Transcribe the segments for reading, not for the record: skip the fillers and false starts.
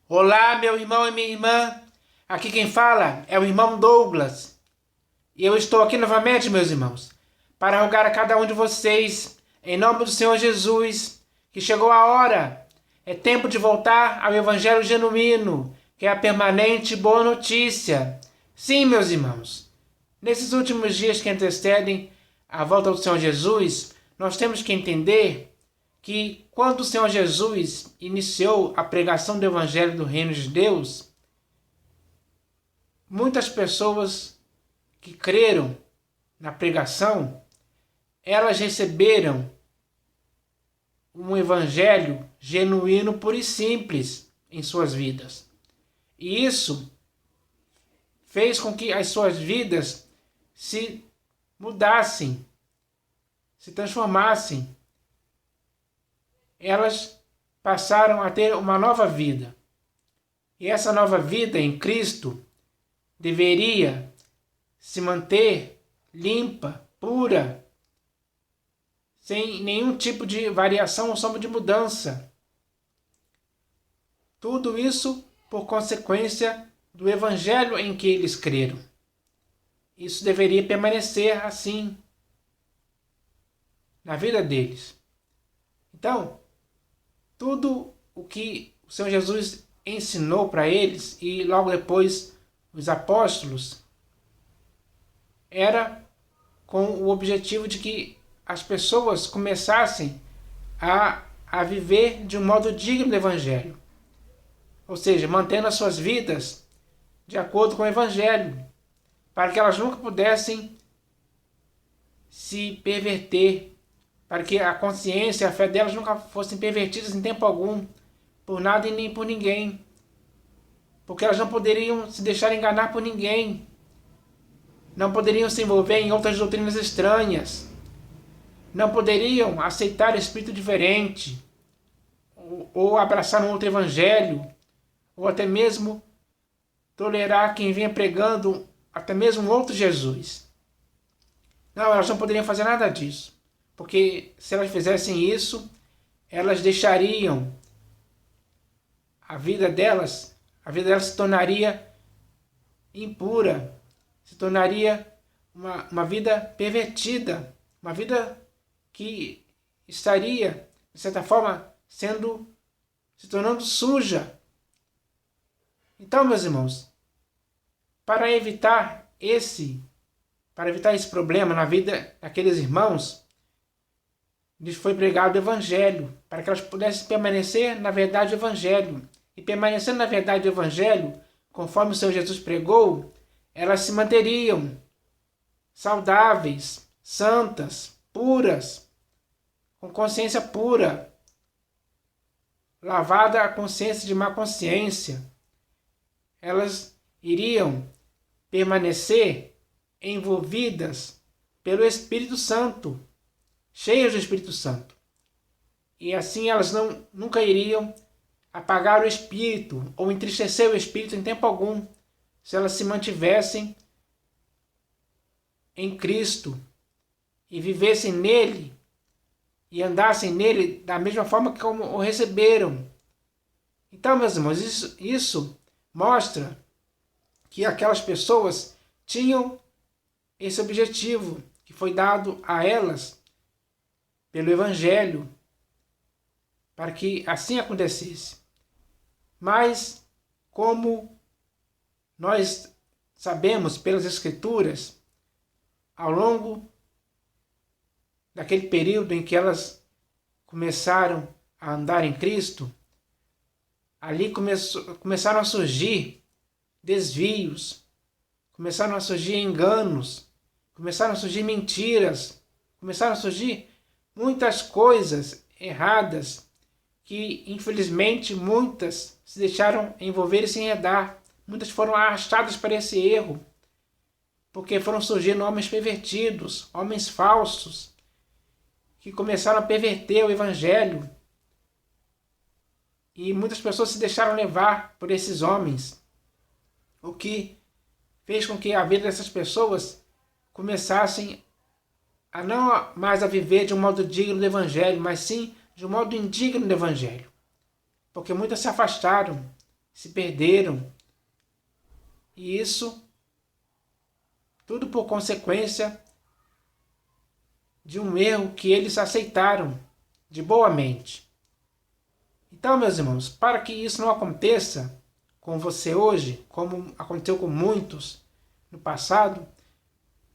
Olá, meu irmão e minha irmã. Aqui quem fala é o irmão Douglas. E eu estou aqui novamente, meus irmãos, para rogar a cada um de vocês, em nome do Senhor Jesus, que chegou a hora. É tempo de voltar ao Evangelho genuíno, que é a permanente boa notícia. Sim, meus irmãos, nesses últimos dias que antecedem a volta do Senhor Jesus, nós temos que entender que quando o Senhor Jesus iniciou a pregação do Evangelho do Reino de Deus, muitas pessoas que creram na pregação, elas receberam um Evangelho genuíno, puro e simples em suas vidas. E isso fez com que as suas vidas se mudassem, se transformassem. Elas passaram a ter uma nova vida. E essa nova vida em Cristo deveria se manter limpa, pura, sem nenhum tipo de variação ou sombra de mudança. Tudo isso por consequência do Evangelho em que eles creram. Isso deveria permanecer assim na vida deles. Então, tudo o que o Senhor Jesus ensinou para eles e logo depois os apóstolos era com o objetivo de que as pessoas começassem a viver de um modo digno do Evangelho. Ou seja, mantendo as suas vidas de acordo com o Evangelho, para que elas nunca pudessem se perverter, para que a consciência e a fé delas nunca fossem pervertidas em tempo algum, por nada e nem por ninguém. Porque elas não poderiam se deixar enganar por ninguém. Não poderiam se envolver em outras doutrinas estranhas. Não poderiam aceitar espírito diferente, ou abraçar um outro evangelho, ou até mesmo tolerar quem vinha pregando até mesmo um outro Jesus. Não, elas não poderiam fazer nada disso. Porque se elas fizessem isso, elas deixariam a vida delas se tornaria impura, se tornaria uma vida pervertida, uma vida que estaria, de certa forma, se tornando suja. Então, meus irmãos, para evitar esse problema na vida daqueles irmãos, lhes foi pregado o Evangelho, para que elas pudessem permanecer na verdade do Evangelho. E permanecendo na verdade do Evangelho, conforme o Senhor Jesus pregou, elas se manteriam saudáveis, santas, puras, com consciência pura, lavada a consciência de má consciência. Elas iriam permanecer envolvidas pelo Espírito Santo, cheias do Espírito Santo. E assim elas nunca iriam apagar o Espírito ou entristecer o Espírito em tempo algum, se elas se mantivessem em Cristo e vivessem nele e andassem nele da mesma forma que como o receberam. Então, meus irmãos, isso mostra que aquelas pessoas tinham esse objetivo que foi dado a elas pelo Evangelho, para que assim acontecesse. Mas, como nós sabemos pelas Escrituras, ao longo daquele período em que elas começaram a andar em Cristo, ali começaram a surgir desvios, começaram a surgir enganos, começaram a surgir mentiras, começaram a surgir muitas coisas erradas que, infelizmente, muitas se deixaram envolver e se enredar. Muitas foram arrastadas para esse erro, porque foram surgindo homens pervertidos, homens falsos, que começaram a perverter o Evangelho. E muitas pessoas se deixaram levar por esses homens, o que fez com que a vida dessas pessoas começassem a não mais a viver de um modo digno do Evangelho, mas sim de um modo indigno do Evangelho. Porque muitas se afastaram, se perderam. E isso tudo por consequência de um erro que eles aceitaram de boa mente. Então, meus irmãos, para que isso não aconteça com você hoje, como aconteceu com muitos no passado,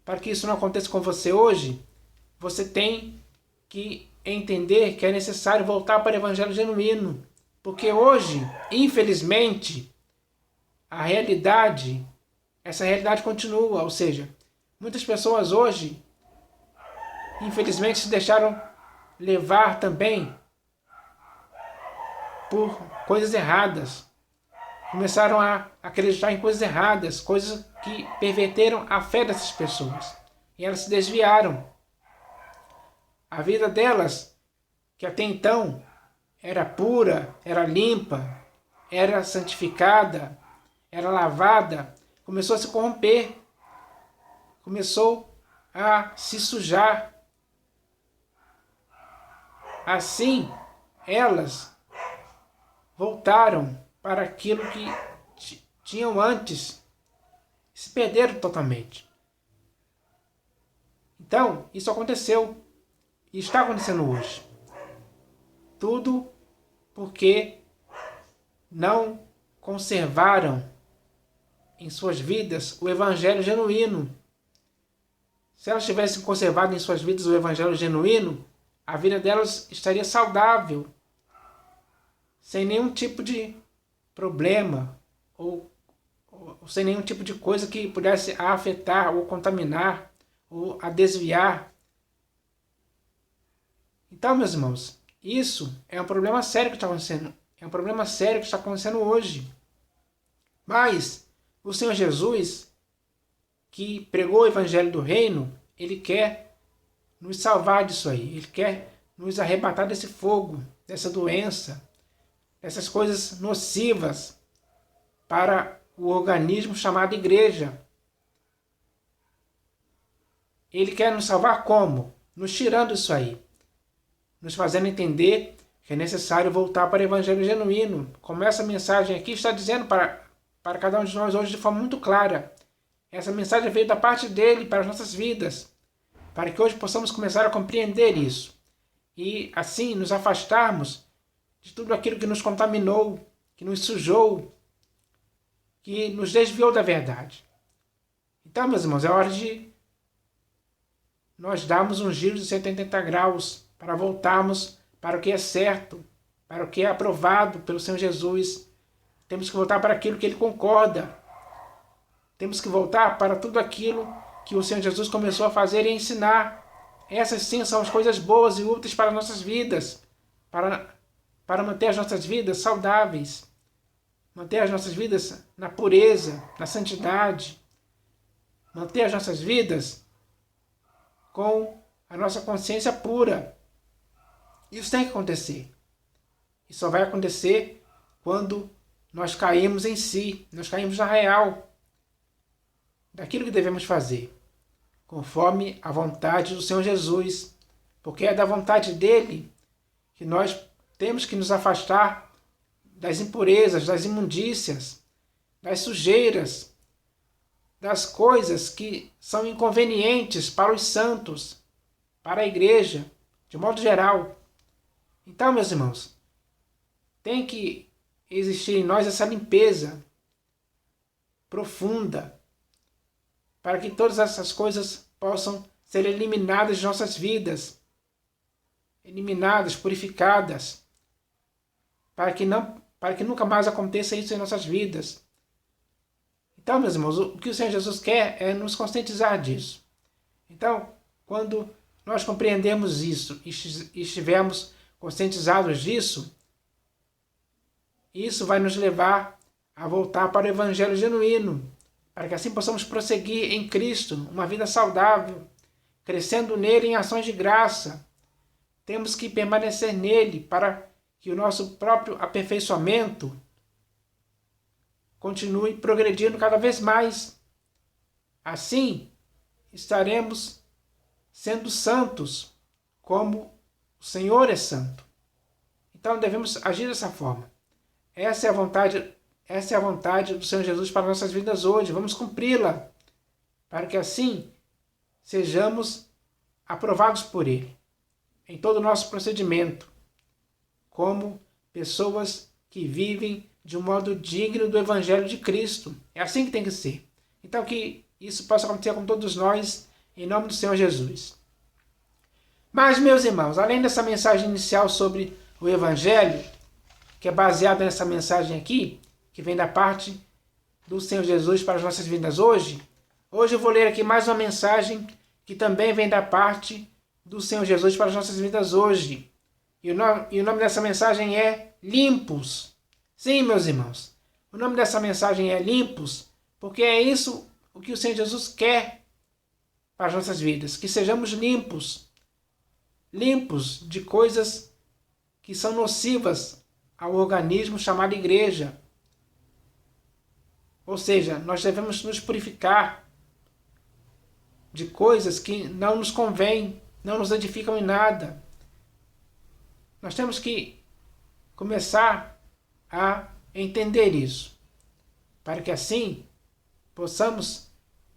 para que isso não aconteça com você hoje, você tem que entender que é necessário voltar para o Evangelho genuíno. Porque hoje, infelizmente, essa realidade continua. Ou seja, muitas pessoas hoje, infelizmente, se deixaram levar também por coisas erradas. Começaram a acreditar em coisas erradas, coisas que perverteram a fé dessas pessoas. E elas se desviaram. A vida delas, que até então era pura, era limpa, era santificada, era lavada, começou a se corromper, começou a se sujar. Assim, elas voltaram para aquilo que tinham antes, se perderam totalmente. Então, isso aconteceu e está acontecendo hoje. Tudo porque não conservaram em suas vidas o Evangelho genuíno. Se elas tivessem conservado em suas vidas o Evangelho genuíno, a vida delas estaria saudável, sem nenhum tipo de problema ou sem nenhum tipo de coisa que pudesse a afetar ou contaminar ou a desviar. Então, meus irmãos, isso é um problema sério que está acontecendo. É um problema sério que está acontecendo hoje. Mas o Senhor Jesus, que pregou o Evangelho do Reino, Ele quer nos salvar disso aí. Ele quer nos arrebatar desse fogo, dessa doença, dessas coisas nocivas para o organismo chamado igreja. Ele quer nos salvar como? Nos tirando isso aí. Nos fazendo entender que é necessário voltar para o Evangelho genuíno. Como essa mensagem aqui está dizendo para cada um de nós hoje de forma muito clara. Essa mensagem veio da parte dele para as nossas vidas, para que hoje possamos começar a compreender isso. E assim nos afastarmos de tudo aquilo que nos contaminou, que nos sujou, que nos desviou da verdade. Então, meus irmãos, é hora de nós darmos um giro de 180 graus para voltarmos para o que é certo, para o que é aprovado pelo Senhor Jesus. Temos que voltar para aquilo que Ele concorda. Temos que voltar para tudo aquilo que o Senhor Jesus começou a fazer e ensinar. Essas sim são as coisas boas e úteis para nossas vidas, para manter as nossas vidas saudáveis, manter as nossas vidas na pureza, na santidade, manter as nossas vidas com a nossa consciência pura. Isso tem que acontecer. E só vai acontecer quando nós caímos em si, nós caímos na real daquilo que devemos fazer, conforme a vontade do Senhor Jesus, porque é da vontade dele que nós temos que nos afastar das impurezas, das imundícias, das sujeiras, das coisas que são inconvenientes para os santos, para a igreja, de modo geral. Então, meus irmãos, tem que existir em nós essa limpeza profunda, para que todas essas coisas possam ser eliminadas de nossas vidas, eliminadas, purificadas, para que nunca mais aconteça isso em nossas vidas. Então, meus irmãos, o que o Senhor Jesus quer é nos conscientizar disso. Então, quando nós compreendemos isso e estivermos conscientizados disso, isso vai nos levar a voltar para o Evangelho genuíno, para que assim possamos prosseguir em Cristo, uma vida saudável, crescendo nele em ações de graça. Temos que permanecer nele para que o nosso próprio aperfeiçoamento continue progredindo cada vez mais. Assim, estaremos sendo santos, como o Senhor é santo. Então devemos agir dessa forma. Essa é a vontade essa é a vontade do Senhor Jesus para nossas vidas hoje. Vamos cumpri-la, para que assim sejamos aprovados por Ele em todo o nosso procedimento, como pessoas que vivem de um modo digno do Evangelho de Cristo. É assim que tem que ser. Então que isso possa acontecer com todos nós, em nome do Senhor Jesus. Mas, meus irmãos, além dessa mensagem inicial sobre o Evangelho, que é baseada nessa mensagem aqui, que vem da parte do Senhor Jesus para as nossas vidas hoje, eu vou ler aqui mais uma mensagem que também vem da parte do Senhor Jesus para as nossas vidas hoje. E o nome dessa mensagem é Limpos. Sim, meus irmãos, o nome dessa mensagem é Limpos, porque é isso o que o Senhor Jesus quer para as nossas vidas, que sejamos limpos. Limpos de coisas que são nocivas ao organismo chamado igreja. Ou seja, nós devemos nos purificar de coisas que não nos convêm, não nos edificam em nada. Nós temos que começar a entender isso, para que assim possamos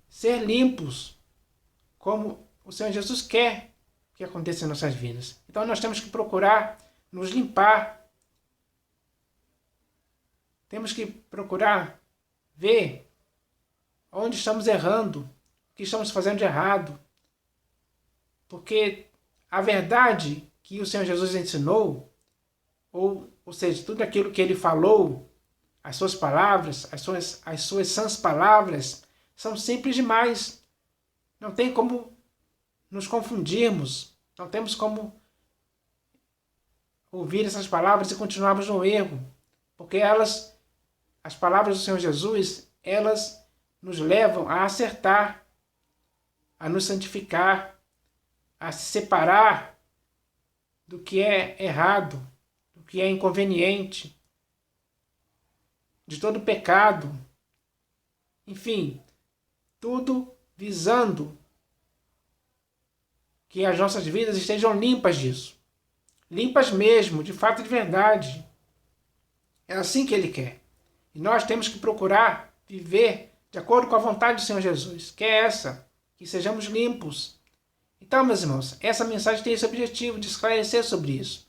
ser limpos, como o Senhor Jesus quer que aconteça em nossas vidas. Então nós temos que procurar nos limpar. Temos que procurar ver onde estamos errando, o que estamos fazendo de errado. Porque a verdade que o Senhor Jesus ensinou, ou seja, tudo aquilo que Ele falou, as suas palavras, as suas sãs palavras, são simples demais. Não tem como nos confundirmos, não temos como ouvir essas palavras e continuarmos no erro, porque as palavras do Senhor Jesus, elas nos levam a acertar, a nos santificar, a se separar do que é errado, do que é inconveniente, de todo pecado. Enfim, tudo visando que as nossas vidas estejam limpas disso. Limpas mesmo, de fato e de verdade. É assim que Ele quer. E nós temos que procurar viver de acordo com a vontade do Senhor Jesus, que é essa, que sejamos limpos. Então, meus irmãos, essa mensagem tem esse objetivo de esclarecer sobre isso,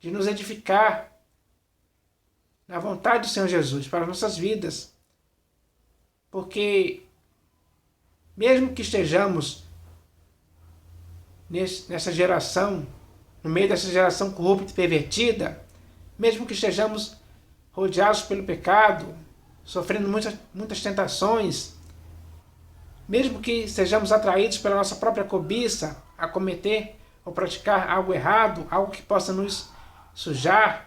de nos edificar na vontade do Senhor Jesus para as nossas vidas. Porque mesmo que estejamos nessa geração, no meio dessa geração corrupta e pervertida, mesmo que estejamos rodeados pelo pecado, sofrendo muitas tentações, mesmo que sejamos atraídos pela nossa própria cobiça a cometer ou praticar algo errado, algo que possa nos sujar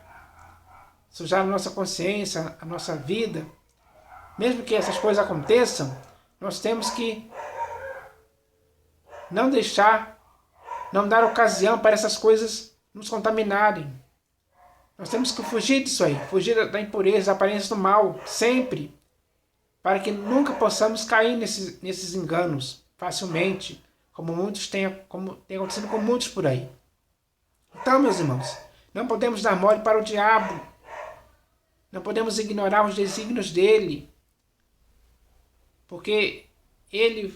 a nossa consciência, a nossa vida, mesmo que essas coisas aconteçam, nós temos que não dar ocasião para essas coisas nos contaminarem. Nós temos que fugir disso aí, fugir da impureza, da aparência do mal, sempre, para que nunca possamos cair nesses enganos facilmente, como tem acontecido com muitos por aí. Então, meus irmãos, não podemos dar mole para o diabo, não podemos ignorar os desígnios dele, porque ele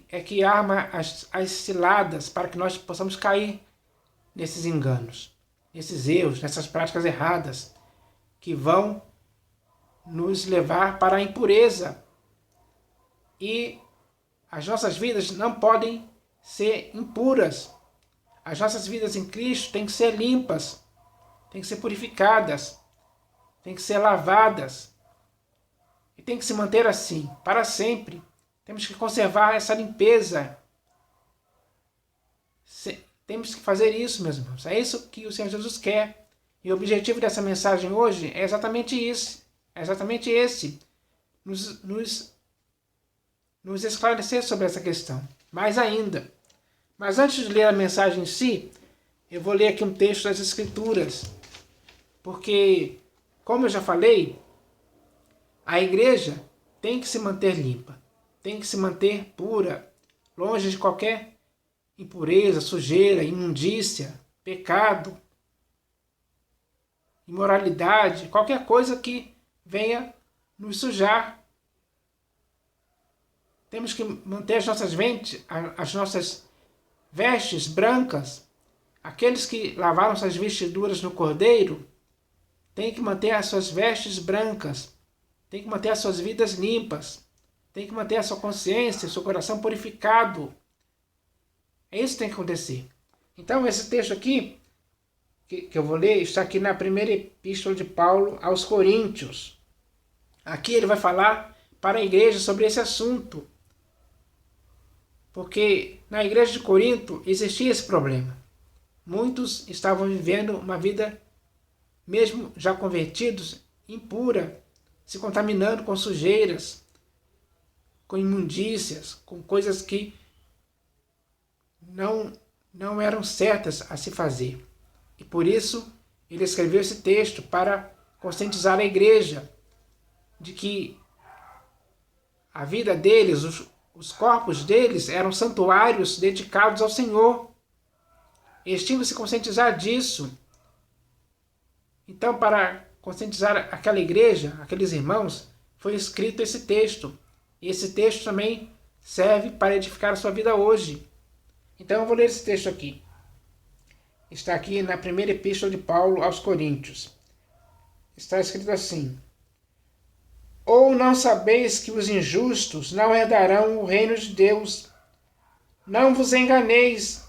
é que arma as ciladas para que nós possamos cair nesses enganos, nesses erros, nessas práticas erradas, que vão nos levar para a impureza. E as nossas vidas não podem ser impuras. As nossas vidas em Cristo têm que ser limpas, têm que ser purificadas, têm que ser lavadas. E tem que se manter assim, para sempre. Temos que conservar essa limpeza. Temos que fazer isso, meus irmãos. É isso que o Senhor Jesus quer. E o objetivo dessa mensagem hoje é exatamente isso. É exatamente esse. Nos esclarecer sobre essa questão. Mais ainda. Mas antes de ler a mensagem em si, eu vou ler aqui um texto das Escrituras. Porque, como eu já falei, a igreja tem que se manter limpa. Tem que se manter pura, longe de qualquer impureza, sujeira, imundícia, pecado, imoralidade, qualquer coisa que venha nos sujar. Temos que manter as nossas vestes brancas. Aqueles que lavaram suas vestiduras no Cordeiro têm que manter as suas vestes brancas, têm que manter as suas vidas limpas, têm que manter a sua consciência, seu coração purificado. É isso que tem que acontecer. Então, esse texto aqui, que eu vou ler, está aqui na primeira epístola de Paulo aos Coríntios. Aqui ele vai falar para a igreja sobre esse assunto. Porque na igreja de Corinto existia esse problema. Muitos estavam vivendo uma vida, mesmo já convertidos, impura, se contaminando com sujeiras, com imundícias, com coisas que não eram certas a se fazer. E por isso ele escreveu esse texto para conscientizar a igreja de que a vida deles, os corpos deles eram santuários dedicados ao Senhor. Eles tinham que se conscientizar disso. Então, para conscientizar aquela igreja, aqueles irmãos, foi escrito esse texto. E esse texto também serve para edificar a sua vida hoje. Então, eu vou ler esse texto aqui. Está aqui na primeira epístola de Paulo aos Coríntios. Está escrito assim: Ou não sabeis que os injustos não herdarão o reino de Deus? Não vos enganeis,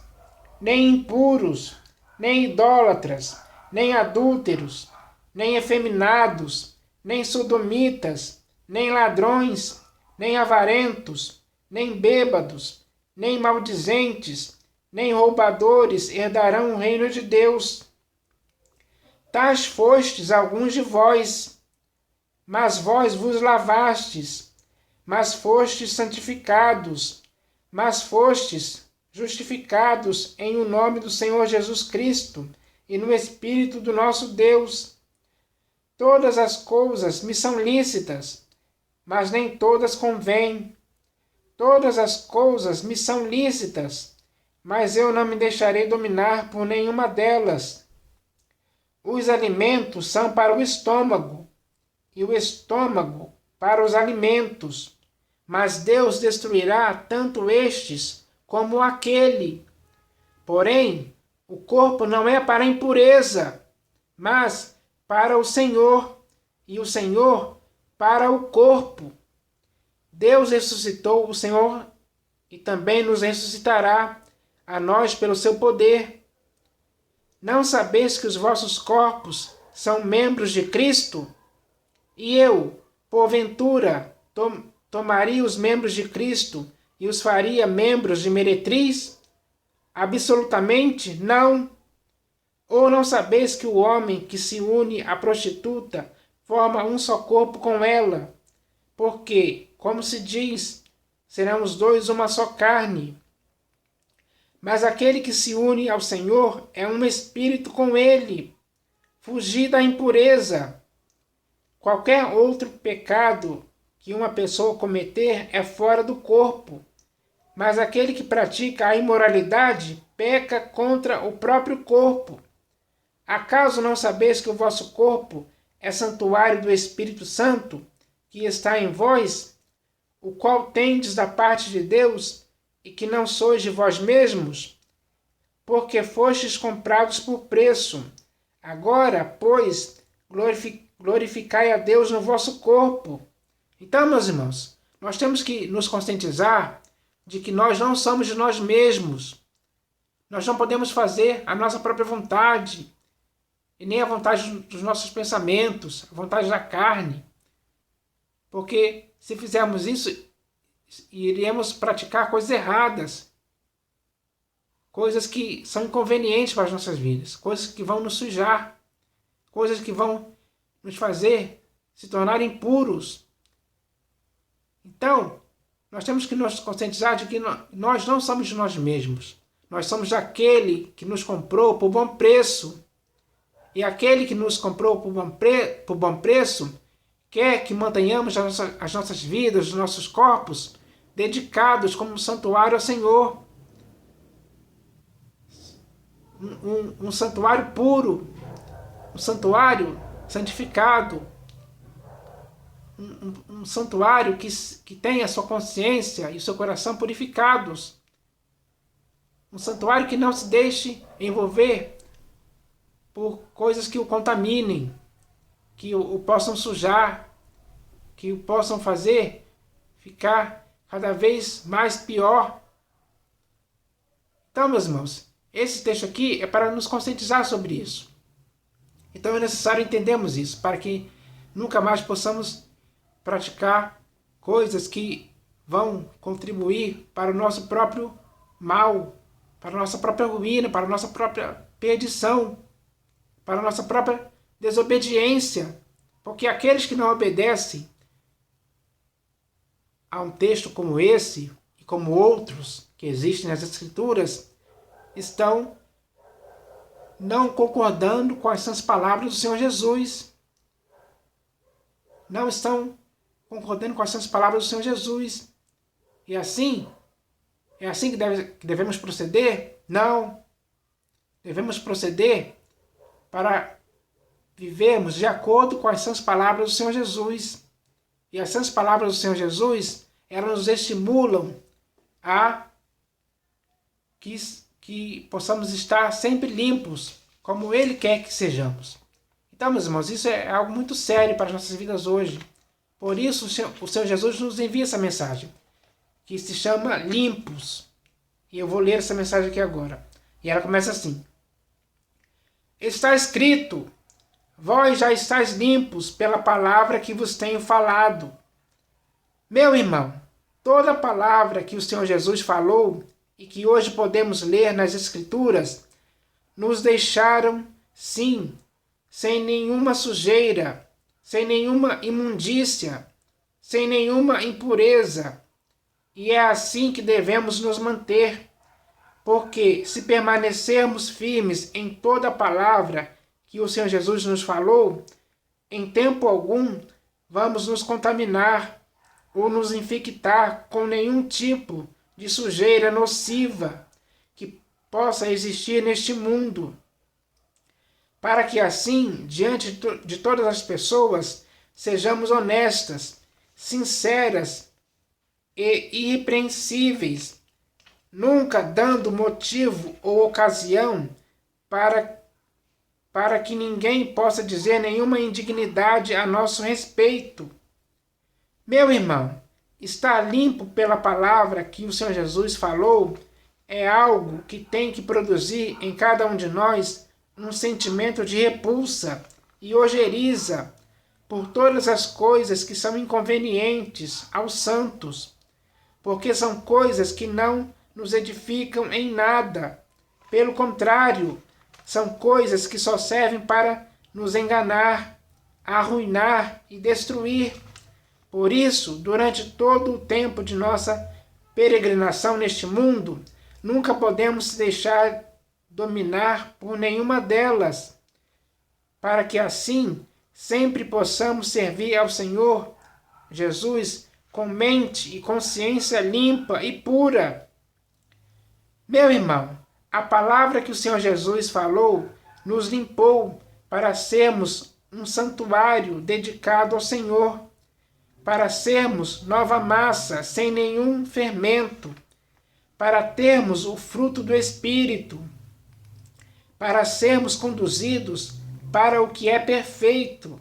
nem impuros, nem idólatras, nem adúlteros, nem efeminados, nem sodomitas, nem ladrões, nem avarentos, nem bêbados, nem maldizentes, nem roubadores herdarão o reino de Deus. Tais fostes alguns de vós, mas vós vos lavastes, mas fostes santificados, mas fostes justificados em o nome do Senhor Jesus Cristo e no Espírito do nosso Deus. Todas as coisas me são lícitas, mas nem todas convêm. Todas as coisas me são lícitas, mas eu não me deixarei dominar por nenhuma delas. Os alimentos são para o estômago, e o estômago para os alimentos, mas Deus destruirá tanto estes como aquele. Porém, o corpo não é para a impureza, mas para o Senhor, e o Senhor para o corpo. Deus ressuscitou o Senhor e também nos ressuscitará a nós pelo seu poder. Não sabeis que os vossos corpos são membros de Cristo? E eu, porventura, tomaria os membros de Cristo e os faria membros de meretriz? Absolutamente não. Ou não sabeis que o homem que se une à prostituta forma um só corpo com ela? Porque, como se diz, serão os dois uma só carne. Mas aquele que se une ao Senhor é um espírito com ele. Fugi da impureza. Qualquer outro pecado que uma pessoa cometer é fora do corpo, mas aquele que pratica a imoralidade peca contra o próprio corpo. Acaso não sabeis que o vosso corpo é santuário do Espírito Santo, que está em vós, o qual tendes da parte de Deus, e que não sois de vós mesmos? Porque fostes comprados por preço. Agora, pois, glorificai a Deus no vosso corpo. Então, meus irmãos, nós temos que nos conscientizar de que nós não somos de nós mesmos. Nós não podemos fazer a nossa própria vontade, e nem a vontade dos nossos pensamentos, a vontade da carne. Porque se fizermos isso, iremos praticar coisas erradas, coisas que são inconvenientes para as nossas vidas, coisas que vão nos sujar, coisas que vão nos fazer se tornar impuros. Então, nós temos que nos conscientizar de que nós não somos de nós mesmos. Nós somos daquele que nos comprou por bom preço. E aquele que nos comprou por bom preço quer que mantenhamos as nossas vidas, os nossos corpos, dedicados como um santuário ao Senhor. Um santuário puro, um santuário santificado. um santuário que tenha a sua consciência e o seu coração purificados. Um santuário que não se deixe envolver por coisas que o contaminem, que o possam sujar, que o possam fazer ficar cada vez mais pior. Então, meus irmãos, esse texto aqui é para nos conscientizar sobre isso. Então é necessário entendermos isso, para que nunca mais possamos praticar coisas que vão contribuir para o nosso próprio mal, para a nossa própria ruína, para a nossa própria perdição, para a nossa própria desobediência. Porque aqueles que não obedecem a um texto como esse, e como outros que existem nas Escrituras, estão não concordando com essas palavras do Senhor Jesus. Não estão concordando com essas palavras do Senhor Jesus. E assim, é assim que devemos proceder? Não. Devemos proceder para vivermos de acordo com essas palavras do Senhor Jesus. E essas palavras do Senhor Jesus, elas nos estimulam a que possamos estar sempre limpos, como Ele quer que sejamos. Então, meus irmãos, isso é algo muito sério para as nossas vidas hoje. Por isso, o Senhor Jesus nos envia essa mensagem, que se chama Limpos. E eu vou ler essa mensagem aqui agora. E ela começa assim: Está escrito: Vós já estáis limpos pela palavra que vos tenho falado. Meu irmão, toda palavra que o Senhor Jesus falou e que hoje podemos ler nas Escrituras, nos deixaram, sim, sem nenhuma sujeira, sem nenhuma imundícia, sem nenhuma impureza. E é assim que devemos nos manter, porque se permanecermos firmes em toda a palavra que o Senhor Jesus nos falou, em tempo algum vamos nos contaminar ou nos infectar com nenhum tipo de sujeira nociva que possa existir neste mundo. Para que assim, diante de todas as pessoas, sejamos honestas, sinceras e irrepreensíveis, nunca dando motivo ou ocasião para que ninguém possa dizer nenhuma indignidade a nosso respeito. Meu irmão, estar limpo pela palavra que o Senhor Jesus falou é algo que tem que produzir em cada um de nós um sentimento de repulsa e ojeriza por todas as coisas que são inconvenientes aos santos, porque são coisas que não nos edificam em nada. Pelo contrário, são coisas que só servem para nos enganar, arruinar e destruir. Por isso, durante todo o tempo de nossa peregrinação neste mundo, nunca podemos se deixar dominar por nenhuma delas, para que assim sempre possamos servir ao Senhor Jesus com mente e consciência limpa e pura. Meu irmão, a palavra que o Senhor Jesus falou nos limpou para sermos um santuário dedicado ao Senhor, para sermos nova massa sem nenhum fermento, para termos o fruto do Espírito, para sermos conduzidos para o que é perfeito,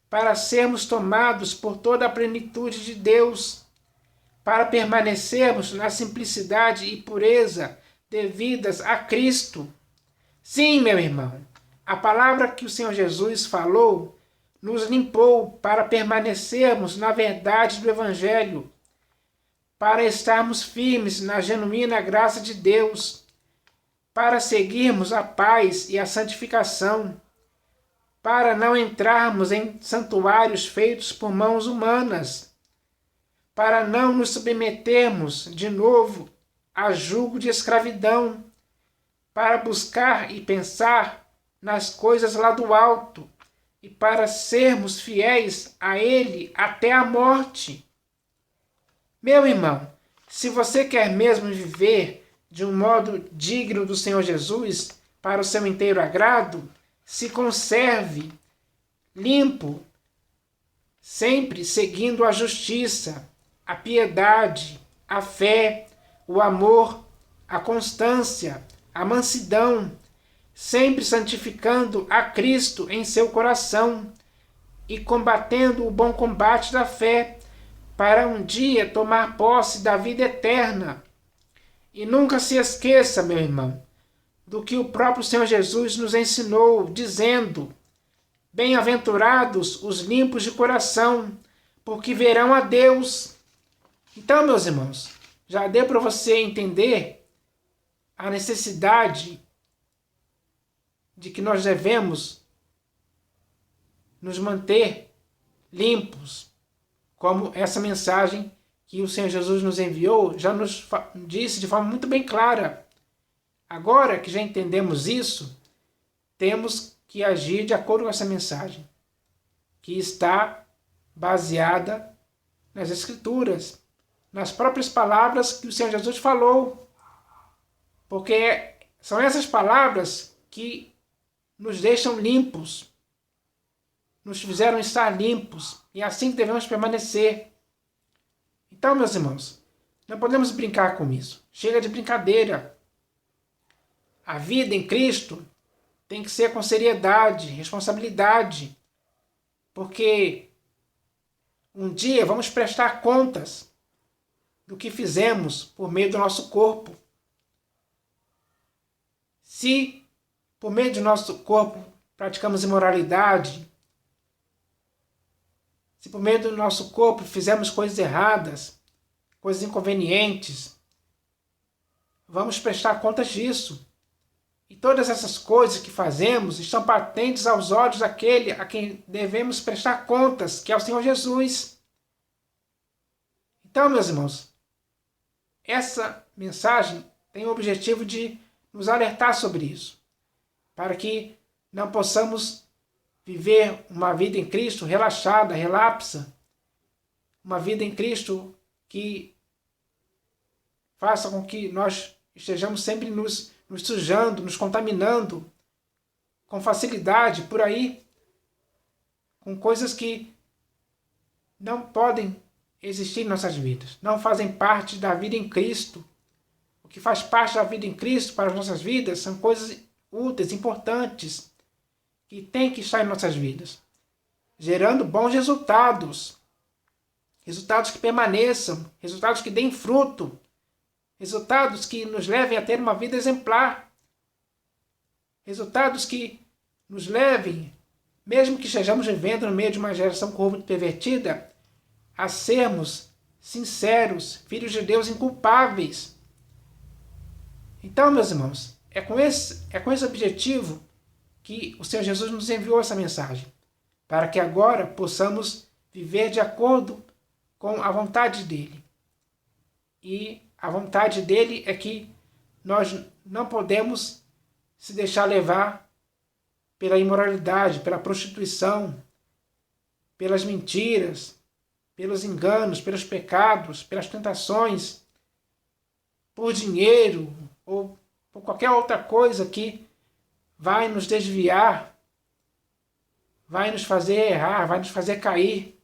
para sermos tomados por toda a plenitude de Deus, para permanecermos na simplicidade e pureza devidas a Cristo. Sim, meu irmão, a palavra que o Senhor Jesus falou nos limpou para permanecermos na verdade do Evangelho, para estarmos firmes na genuína graça de Deus, para seguirmos a paz e a santificação, para não entrarmos em santuários feitos por mãos humanas, para não nos submetermos de novo a jugo de escravidão, para buscar e pensar nas coisas lá do alto e para sermos fiéis a Ele até a morte. Meu irmão, se você quer mesmo viver de um modo digno do Senhor Jesus, para o seu inteiro agrado, se conserve limpo sempre seguindo a justiça, a piedade, a fé, o amor, a constância, a mansidão, sempre santificando a Cristo em seu coração e combatendo o bom combate da fé, para um dia tomar posse da vida eterna. E nunca se esqueça, meu irmão, do que o próprio Senhor Jesus nos ensinou, dizendo: bem-aventurados os limpos de coração, porque verão a Deus. Então, meus irmãos, já deu para você entender a necessidade de que nós devemos nos manter limpos, como essa mensagem que o Senhor Jesus nos enviou já nos disse de forma muito bem clara. Agora que já entendemos isso, temos que agir de acordo com essa mensagem, que está baseada nas Escrituras, nas próprias palavras que o Senhor Jesus falou, porque são essas palavras que nos deixam limpos, nos fizeram estar limpos, e é assim que devemos permanecer. Então, meus irmãos, não podemos brincar com isso. Chega de brincadeira. A vida em Cristo tem que ser com seriedade, responsabilidade, porque um dia vamos prestar contas do que fizemos por meio do nosso corpo. Se por meio do nosso corpo praticamos imoralidade, se por meio do nosso corpo fizemos coisas erradas, coisas inconvenientes, vamos prestar contas disso. E todas essas coisas que fazemos estão patentes aos olhos daquele a quem devemos prestar contas, que é o Senhor Jesus. Então, meus irmãos, essa mensagem tem o objetivo de nos alertar sobre isso, para que não possamos viver uma vida em Cristo relaxada, relapsa, uma vida em Cristo que faça com que nós estejamos sempre nos sujando, nos contaminando com facilidade por aí, com coisas que não podem existir em nossas vidas, não fazem parte da vida em Cristo. O que faz parte da vida em Cristo para as nossas vidas são coisas úteis, importantes, que tem que estar em nossas vidas, gerando bons resultados, resultados que permaneçam, resultados que deem fruto, resultados que nos levem a ter uma vida exemplar, resultados que nos levem, mesmo que estejamos vivendo no meio de uma geração corrupta e pervertida, a sermos sinceros, filhos de Deus inculpáveis. Então, meus irmãos, é com esse objetivo que o Senhor Jesus nos enviou essa mensagem, para que agora possamos viver de acordo com a vontade dele. E a vontade dele é que nós não podemos se deixar levar pela imoralidade, pela prostituição, pelas mentiras, pelos enganos, pelos pecados, pelas tentações, por dinheiro ou por qualquer outra coisa que vai nos desviar, vai nos fazer errar, vai nos fazer cair.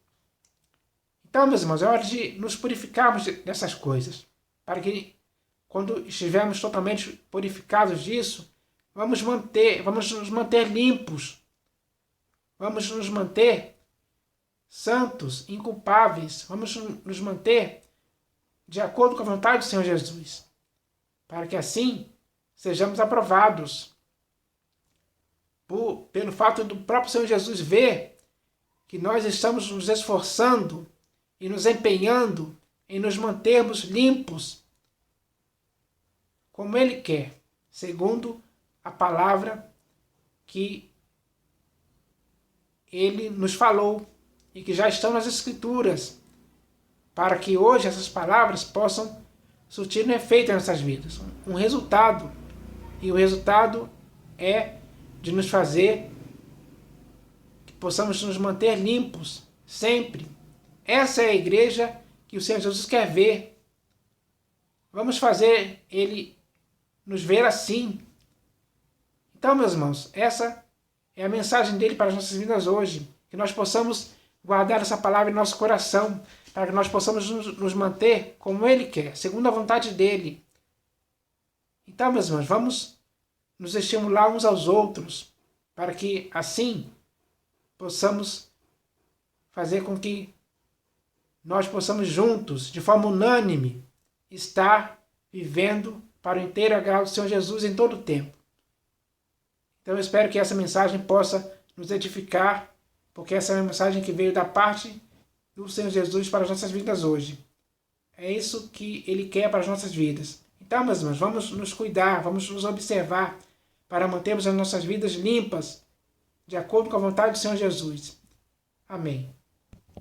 Então, meus irmãos, é hora de nos purificarmos dessas coisas, para que, quando estivermos totalmente purificados disso, vamos nos manter limpos, vamos nos manter santos, inculpáveis, vamos nos manter de acordo com a vontade do Senhor Jesus, para que assim sejamos aprovados. Pelo fato do próprio Senhor Jesus ver que nós estamos nos esforçando e nos empenhando em nos mantermos limpos, como Ele quer, segundo a palavra que Ele nos falou e que já estão nas Escrituras, para que hoje essas palavras possam surtir um efeito em nossas vidas, um resultado. E o resultado é de nos fazer que possamos nos manter limpos sempre. Essa é a igreja que o Senhor Jesus quer ver. Vamos fazer Ele nos ver assim. Então, meus irmãos, essa é a mensagem dele para as nossas vidas hoje. Que nós possamos guardar essa palavra em nosso coração, para que nós possamos nos manter como Ele quer, segundo a vontade dEle. Então, meus irmãos, vamos nos estimular uns aos outros, para que assim possamos fazer com que nós possamos juntos, de forma unânime, estar vivendo para o inteiro agrado do Senhor Jesus em todo o tempo. Então eu espero que essa mensagem possa nos edificar, porque essa é uma mensagem que veio da parte do Senhor Jesus para as nossas vidas hoje. É isso que Ele quer para as nossas vidas. Então, meus irmãos, vamos nos cuidar, vamos nos observar para mantermos as nossas vidas limpas, de acordo com a vontade do Senhor Jesus. Amém.